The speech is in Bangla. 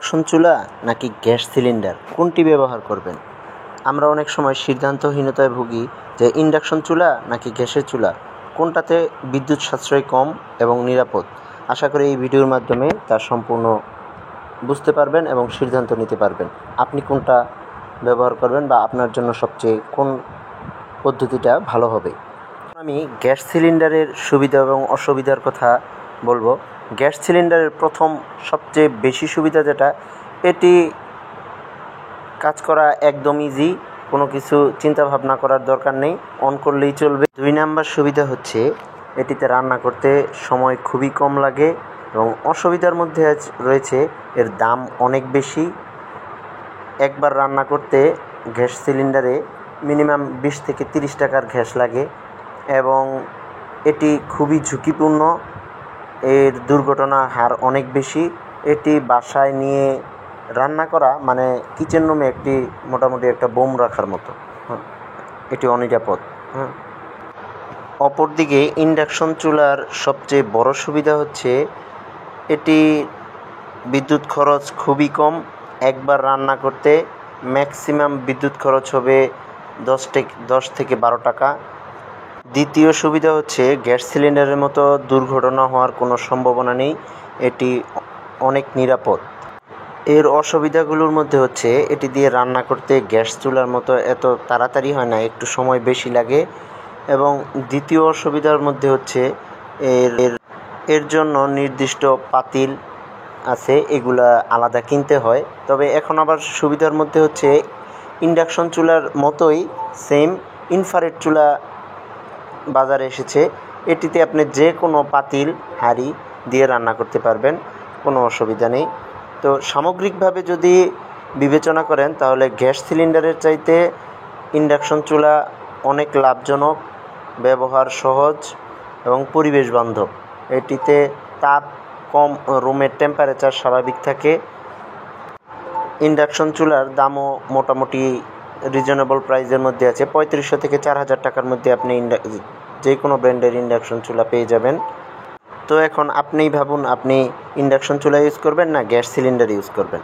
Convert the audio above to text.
ইন্ডাকশন চুলা নাকি গ্যাস সিলিন্ডার কোনটি ব্যবহার করবেন? আমরা অনেক সময় সিদ্ধান্তহীনতায় ভুগি যে ইন্ডাকশন চুলা নাকি গ্যাসের চুলা কোনটাতে বিদ্যুৎ সাশ্রয় কম এবং নিরাপদ। আশা করি এই ভিডিওর মাধ্যমে তার সম্পূর্ণ বুঝতে পারবেন এবং সিদ্ধান্ত নিতে পারবেন আপনি কোনটা ব্যবহার করবেন বা আপনার জন্য সবচেয়ে কোন পদ্ধতিটা ভালো হবে। আমি গ্যাস সিলিন্ডারের সুবিধা এবং অসুবিধার কথা বলবো। গ্যাস সিলিন্ডারের প্রথম সবচেয়ে বেশি সুবিধা যেটা, এটি কাজ করা একদম ইজি, কোনো কিছু চিন্তা ভাবনা করার দরকার নেই, অন করলেই চলবে। 2 নাম্বার সুবিধা হচ্ছে এটিতে রান্না করতে সময় খুবই কম লাগে এবং অসুবিধার মধ্যে রয়েছে এর দাম অনেক বেশি। একবার রান্না করতে গ্যাস সিলিন্ডারে মিনিমাম 20 থেকে 30 টাকার গ্যাস লাগে এবং এটি খুবই ঝুঁকিপূর্ণ, এর দুর্ঘটনার হার অনেক বেশি। এটি বাসায় নিয়ে রান্না করা মানে কিচেন রুমে মোটামুটি একটা বোম রাখার মতো, এটি অনিরাপদ। অপরদিকে ইন্ডাকশন চুলার সবচেয়ে বড় সুবিধা হচ্ছে এটি বিদ্যুৎ খরচ খুবই কম। একবার রান্না করতে ম্যাক্সিমাম বিদ্যুৎ খরচ হবে 10 থেকে 12 টাকা। দ্বিতীয় সুবিধা হচ্ছে গ্যাস সিলিন্ডারের মতো দুর্ঘটনা হওয়ার কোনো সম্ভাবনা নেই, এটি অনেক নিরাপদ। এর অসুবিধাগুলোর মধ্যে হচ্ছে এটি দিয়ে রান্না করতে গ্যাস চুলার মতো এত তাড়াতাড়ি হয় না, একটু সময় বেশি লাগে। এবং দ্বিতীয় অসুবিধার মধ্যে হচ্ছে এর জন্য নির্দিষ্ট পাতিল আছে, এগুলা আলাদা কিনতে হয়। তবে এখন আবার সুবিধার মধ্যে হচ্ছে ইন্ডাকশন চুলার মতোই সেম ইনফ্রারেড চুলা বাজারে এসেছে। এটিতে আপনি যে কোনো পাতিল হাঁড়ি দিয়ে রান্না করতে পারবেন, কোনো অসুবিধা নেই। তো সামগ্রিকভাবে যদি বিবেচনা করেন তাহলে গ্যাস সিলিন্ডারের চাইতে ইন্ডাকশন চুলা অনেক লাভজনক, ব্যবহার সহজ এবং পরিবেশ বান্ধব। এটিতে তাপ কম, রুমের টেম্পারেচার স্বাভাবিক থাকে। ইন্ডাকশন চুলার দামও মোটামুটি রিজনেবল প্রাইসের মধ্যে আছে, 3500 থেকে 4000 টাকার মধ্যে আপনি যে কোনো ব্র্যান্ডের ইন্ডাকশন চুলা পেয়ে যাবেন। তো এখন আপনিই ভাবুন, আপনি ইন্ডাকশন চুলা ইউজ করবেন না গ্যাস সিলিন্ডার ইউজ করবেন।